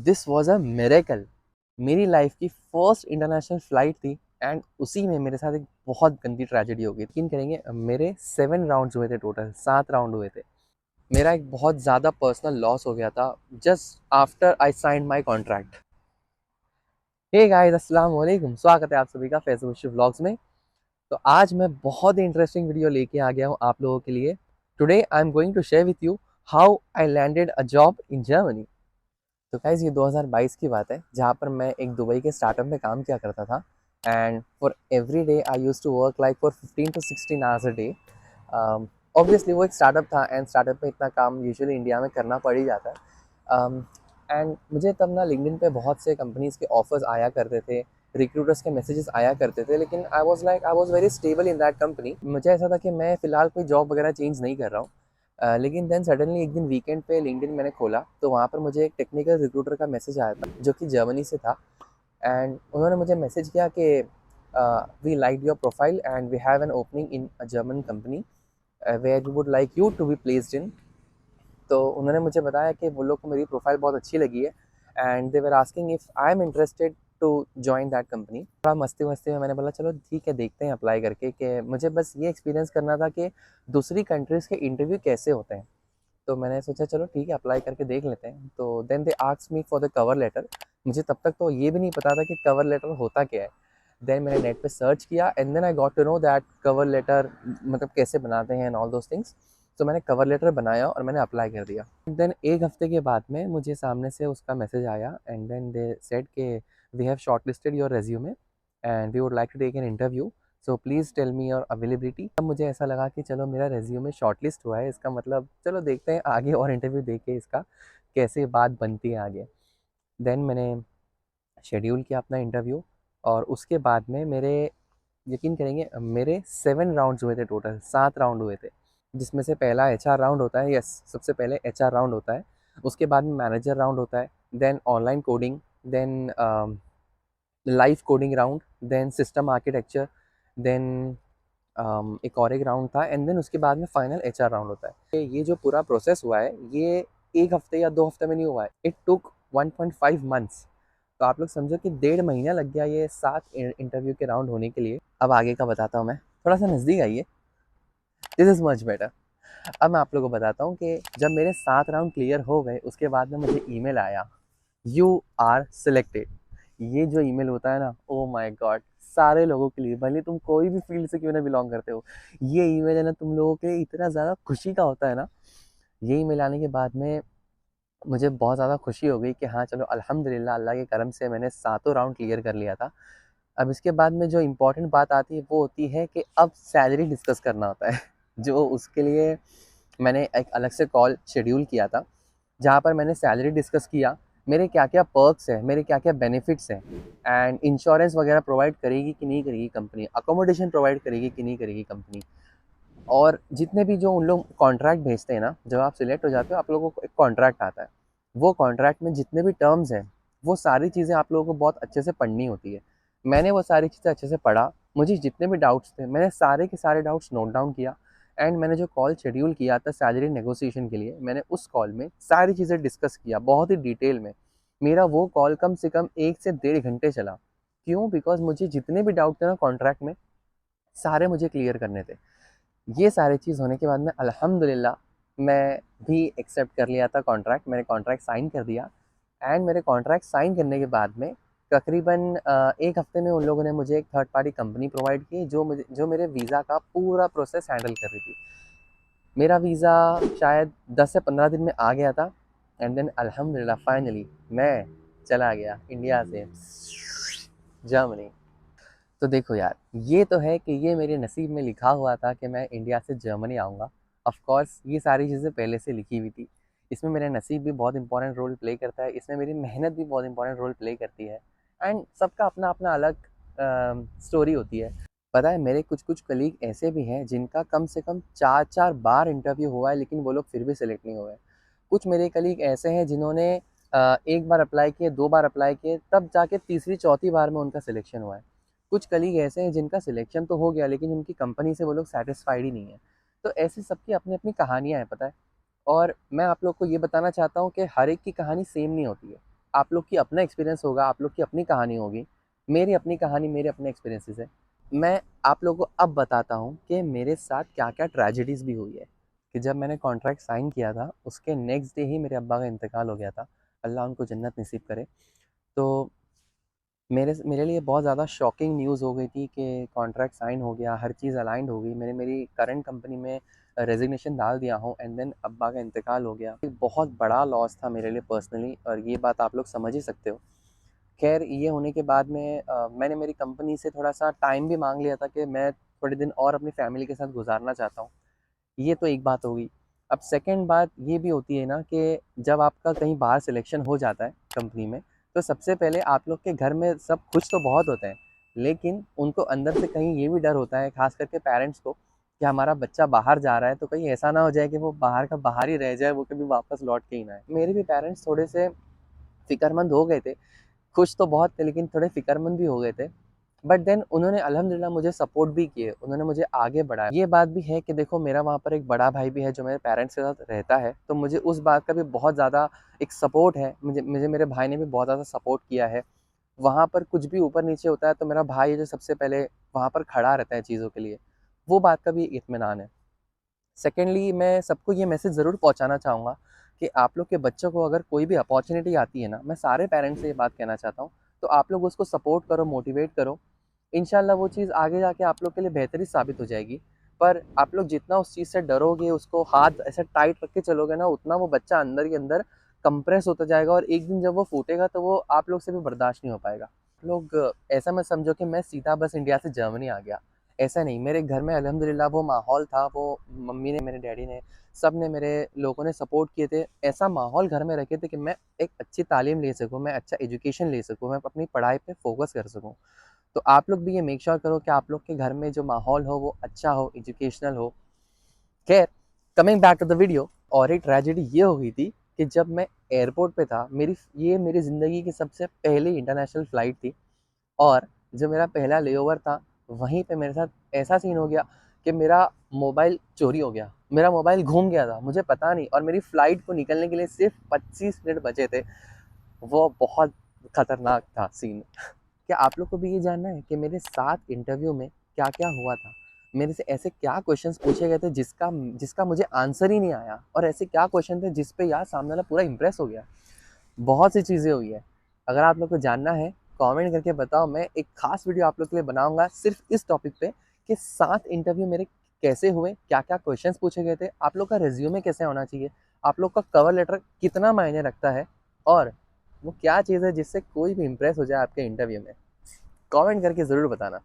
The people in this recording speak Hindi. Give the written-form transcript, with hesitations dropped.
This was a miracle. मेरी लाइफ की फर्स्ट इंटरनेशनल फ़्लाइट थी एंड उसी में मेरे साथ एक बहुत गंदी ट्रेजेडी हो गई। यकीन करेंगे, मेरे 7 राउंड्स हुए थे, टोटल 7 राउंड हुए थे। मेरा एक बहुत ज़्यादा पर्सनल लॉस हो गया था just after I signed my contract. Hey guys, अस्सलाम वालेकुम, स्वागत है आप सभी का फैसल व्लॉग्स में। तो आज मैं बहुत ही इंटरेस्टिंग वीडियो लेके आ गया हूँ आप लोगों के लिए। Today I am going to share with you how I landed a job in Germany. तो गाइस, ये 2022 की बात है जहाँ पर मैं एक दुबई के स्टार्टअप में काम किया करता था। And for every day I use to work like for 15 to 16 hours a day. Obviously वो एक स्टार्टअप था एंड स्टार्टअप में इतना काम यूजुअली इंडिया में करना पड़ ही जाता है। एंड मुझे तब ना लिंक्डइन पे बहुत से कंपनीज के ऑफर्स आया करते थे, रिक्रूटर्स के मैसेजेस आया करते थे, लेकिन I was very stable in that company. मुझे ऐसा था कि मैं फ़िलहाल कोई जॉब वगैरह चेंज नहीं कर रहा हूँ। लेकिन देन सडनली एक दिन वीकेंड पे लिंक्डइन मैंने खोला तो वहाँ पर मुझे एक टेक्निकल रिक्रूटर का मैसेज आया था जो कि जर्मनी से था। एंड उन्होंने मुझे मैसेज किया कि we like your profile and we have an opening in a German company where we would like you to be placed in. तो उन्होंने मुझे बताया कि वो लोग को मेरी प्रोफाइल बहुत अच्छी लगी है and they were asking if I am interested to join that company. थोड़ा मस्ती मस्ती में मैंने बोला चलो ठीक है, देखते हैं अप्लाई करके, कि मुझे बस ये एक्सपीरियंस करना था कि दूसरी कंट्रीज़ के इंटरव्यू कैसे होते हैं। तो मैंने सोचा चलो ठीक है, अप्लाई करके देख लेते हैं। तो then they asked me for the cover letter. मुझे तब तक तो ये भी नहीं पता था कि कवर लेटर होता क्या है। देन मैंने नेट पे सर्च किया and then I got to know that cover letter मतलब कैसे बनाते हैं एंड ऑल दोज थिंग्स। तो मैंने कवर लेटर बनाया और मैंने अप्लाई कर दिया। देन एक हफ्ते के बाद में मुझे सामने से उसका मैसेज आया एंड देन दे सेड के we have shortlisted your resume and we would like to take an interview, so please tell me your availability. तब मुझे ऐसा लगा कि चलो मेरा रेज्यूमे शॉर्टलिस्ट हुआ है, इसका मतलब चलो देखते हैं आगे और इंटरव्यू दे के इसका कैसे बात बनती है आगे। देन मैंने शेड्यूल किया अपना इंटरव्यू और उसके बाद में मेरे, यकीन करेंगे, मेरे 7 राउंड्स हुए थे, टोटल 7 राउंड हुए थे। जिसमें से पहला एचआर राउंड होता है, यस, सबसे पहले एचआर राउंड होता है। उसके बाद में मैनेजर राउंड होता है, then online coding, then live coding round, then system architecture, then एक और एक राउंड था एंड देन उसके बाद में फाइनल एचआर राउंड होता है। ये जो पूरा प्रोसेस हुआ है ये 1 हफ्ते या 2 हफ्ते में नहीं हुआ है, इट टुक 1.5 मंथ्स। तो आप लोग समझो कि 1.5 महीना लग गया ये 7 इंटरव्यू के राउंड होने के लिए। अब आगे का बताता हूँ मैं, थोड़ा सा नज़दीक आइए, दिस इज़ मच बेटर। अब मैं आप लोगों को बताता हूँ कि जब मेरे 7 राउंड क्लियर हो गए उसके बाद में मुझे ईमेल आया, यू आर सिलेक्टेड। ये जो ईमेल होता है ना, ओ माय गॉड, सारे लोगों के लिए, भले तुम कोई भी फील्ड से क्यों ना बिलोंग करते हो, ये ईमेल है ना तुम लोगों के लिए इतना ज़्यादा खुशी का होता है ना। ये ईमेल आने के बाद में मुझे बहुत ज़्यादा खुशी हो गई कि हाँ चलो अल्हम्दुलिल्लाह, अल्लाह के करम से मैंने सातों राउंड क्लियर कर लिया था। अब इसके बाद में जो इम्पोर्टेंट बात आती है वो होती है कि अब सैलरी डिस्कस करना होता है जो उसके लिए मैंने एक अलग से कॉल शेड्यूल किया था जहाँ पर मैंने सैलरी डिस्कस किया, मेरे क्या क्या पर्क्स हैं, मेरे क्या क्या बेनिफिट्स हैं, एंड इंश्योरेंस वगैरह प्रोवाइड करेगी कि नहीं करेगी कंपनी, अकोमोडेशन प्रोवाइड करेगी कि नहीं करेगी कंपनी। और जितने भी जो उन लोग कॉन्ट्रैक्ट भेजते हैं ना, जब आप सिलेक्ट हो जाते हो आप लोगों को एक कॉन्ट्रैक्ट आता है। वो कॉन्ट्रैक्ट में जितने भी टर्म्स हैं वो सारी चीज़ें आप लोगों को बहुत अच्छे से पढ़नी होती है। मैंने वो सारी चीज़ें अच्छे से पढ़ा, मुझे जितने भी डाउट्स थे मैंने सारे के सारे डाउट्स नोट डाउन किया एंड मैंने जो कॉल शेड्यूल किया था सैलरी नेगोशिएशन के लिए, मैंने उस कॉल में सारी चीज़ें डिस्कस किया बहुत ही डिटेल में। मेरा वो कॉल कम से कम 1 से 1.5 घंटे चला। क्यों? बिकॉज मुझे जितने भी डाउट थे ना कॉन्ट्रैक्ट में, सारे मुझे क्लियर करने थे। ये सारी चीज़ होने के बाद में अल्हम्दुलिल्लाह मैं भी एक्सेप्ट कर लिया था कॉन्ट्रैक्ट, मैंने कॉन्ट्रैक्ट साइन कर दिया। एंड मेरे कॉन्ट्रैक्ट साइन करने के बाद में तकरीबन 1 हफ्ते में उन लोगों ने मुझे एक थर्ड पार्टी कंपनी प्रोवाइड की जो मेरे वीज़ा का पूरा प्रोसेस हैंडल कर रही थी। मेरा वीज़ा शायद 10 से 15 दिन में आ गया था एंड देन अल्हम्दुलिल्लाह फाइनली मैं चला गया इंडिया से जर्मनी। तो देखो यार, ये तो है कि ये मेरे नसीब में लिखा हुआ था कि मैं इंडिया से जर्मनी आऊँगा। ऑफ़ कोर्स ये सारी चीज़ें पहले से लिखी हुई थी। इसमें मेरा नसीब भी बहुत इम्पोर्टेंट रोल प्ले करता है, इसमें मेरी मेहनत भी बहुत इम्पोर्टेंट रोल प्ले करती है एंड सबका अपना-अपना अलग स्टोरी होती है। पता है, मेरे कुछ-कुछ कलीग ऐसे भी हैं जिनका कम से कम 4-4 बार इंटरव्यू हुआ है लेकिन वो लोग फिर भी सेलेक्ट नहीं हुए। कुछ मेरे कलीग ऐसे हैं जिन्होंने 1 बार अप्लाई किए, 2 बार अप्लाई किए, तब जाके तीसरी-चौथी बार में उनका सिलेक्शन हुआ है। कुछ कलीग ऐसे हैं जिनका सिलेक्शन तो हो गया लेकिन उनकी कंपनी से वो लोग सैटिस्फाइड ही नहीं है। तो ऐसी सबकी अपनी अपनी कहानियाँ हैं, पता है। और मैं आप लोग को ये बताना चाहता हूँ कि हर एक की कहानी सेम नहीं होती है। आप लोग की अपना एक्सपीरियंस होगा, आप लोग की अपनी कहानी होगी, मेरी अपनी कहानी, मेरे अपने एक्सपीरियंसेस है। मैं आप लोगों को अब बताता हूँ कि मेरे साथ क्या-क्या ट्रेजेडीज़ भी हुई है। कि जब मैंने कॉन्ट्रैक्ट साइन किया था, उसके नेक्स्ट डे ही मेरे अब्बा का इंतकाल हो गया था। अल्लाह उनको जन्नत नसीब करे। तो मेरे लिए बहुत ज़्यादा शॉकिंग न्यूज़ हो गई थी कि कॉन्ट्रैक्ट साइन हो गया, हर चीज़ अलाइन्ड हो गई। मैंने मेरी करंट कंपनी में रेज़िग्नेशन डाल दिया हूँ एंड देन अब्बा का इंतकाल हो गया। एक बहुत बड़ा लॉस था मेरे लिए पर्सनली, और ये बात आप लोग समझ ही सकते हो। ख़ैर ये होने के बाद में मैंने मेरी कंपनी से थोड़ा-सा टाइम भी माँग लिया था कि मैं थोड़े दिन और अपनी फ़ैमिली के साथ गुज़ारना चाहता हूँ। ये तो एक बात हो गई। अब सेकंड बात ये भी होती है ना कि जब आपका कहीं बाहर सिलेक्शन हो जाता है कंपनी में, तो सबसे पहले आप लोग के घर में सब खुश तो बहुत होते हैं, लेकिन उनको अंदर से कहीं ये भी डर होता है, ख़ास करके पेरेंट्स को, कि हमारा बच्चा बाहर जा रहा है तो कहीं ऐसा ना हो जाए कि वो बाहर का बाहर ही रह जाए, वो कभी वापस लौट के ही ना आए। मेरे भी पेरेंट्स थोड़े से फ़िक्रमंद हो गए थे। खुश तो बहुत थे लेकिन थोड़े फ़िक्रमंद भी हो गए थे। बट देन उन्होंने अल्हम्दुलिल्लाह मुझे सपोर्ट भी किए, उन्होंने मुझे आगे बढ़ाया। ये बात भी है कि देखो मेरा वहाँ पर एक बड़ा भाई भी है जो मेरे पेरेंट्स के साथ रहता है, तो मुझे उस बात का भी बहुत ज़्यादा एक सपोर्ट है। मुझे मुझे मेरे भाई ने भी बहुत ज़्यादा सपोर्ट किया है। वहाँ पर कुछ भी ऊपर-नीचे होता है तो मेरा भाई है जो सबसे पहले वहाँ पर खड़ा रहता है चीज़ों के लिए। वो बात का भी इत्मीनान है। सेकेंडली मैं सबको ये मैसेज ज़रूर पहुँचाना चाहूँगा कि आप लोग के बच्चों को अगर कोई भी अपॉर्च्युनिटी आती है ना, मैं सारे पेरेंट्स से ये बात कहना चाहता हूँ, तो आप लोग उसको सपोर्ट करो, मोटिवेट करो। इंशाल्लाह वो चीज़ आगे जाके आप लोग के लिए बेहतरी साबित हो जाएगी। पर आप लोग जितना उस चीज़ से डरोगे, उसको हाथ ऐसे टाइट रख के चलोगे ना, उतना वो बच्चा अंदर ही अंदर कंप्रेस होता जाएगा और एक दिन जब वो फूटेगा तो वो आप लोग से भी बर्दाश्त नहीं हो पाएगा। लोग ऐसा मत समझो कि मैं सीधा बस इंडिया से जर्मनी आ गया, ऐसा नहीं। मेरे घर में अल्हम्दुलिल्लाह वो माहौल था, वो मम्मी ने, मेरे डैडी ने, सब ने, मेरे लोगों ने सपोर्ट किए थे। ऐसा माहौल घर में रखे थे कि मैं एक अच्छी तालीम ले सकूँ, मैं अच्छा एजुकेशन ले सकूँ, मैं अपनी पढ़ाई पे फ़ोकस कर सकूँ। तो आप लोग भी ये मेक श्योर करो कि आप लोग के घर में जो माहौल हो वो अच्छा हो, एजुकेशनल हो। खैर, coming back to the video, और एक ट्रेजेडी ये हो गई थी कि जब मैं एयरपोर्ट पे था, मेरी ज़िंदगी की सबसे पहली इंटरनेशनल फ़्लाइट थी, और जो मेरा पहला लेओवर था, वहीं पे मेरे साथ ऐसा सीन हो गया कि मेरा मोबाइल चोरी हो गया। मेरा मोबाइल घूम गया था, मुझे पता नहीं, और मेरी फ़्लाइट को निकलने के लिए सिर्फ़ 25 मिनट बचे थे। वो बहुत खतरनाक था सीन। क्या आप लोग को भी ये जानना है कि मेरे साथ इंटरव्यू में क्या-क्या हुआ था? मेरे से ऐसे क्या क्वेश्चंस पूछे गए थे जिसका जिसका मुझे आंसर ही नहीं आया, और ऐसे क्या क्वेश्चन थे जिस पे यार सामने वाला पूरा इम्प्रेस हो गया। बहुत सी चीज़ें हुई है। अगर आप लोग को जानना है, कमेंट करके बताओ, मैं एक ख़ास वीडियो आप लोग के लिए बनाऊँगा सिर्फ़ इस टॉपिक पे कि 7 इंटरव्यू मेरे कैसे हुए, क्या-क्या क्वेश्चंस पूछे गए थे, आप लोग का रिज़्यूमे कैसे होना चाहिए, आप लोग का कवर लेटर कितना मायने रखता है, और वो क्या चीज़ है जिससे कोई भी इम्प्रेस हो जाए आपके इंटरव्यू में। कमेंट करके ज़रूर बताना।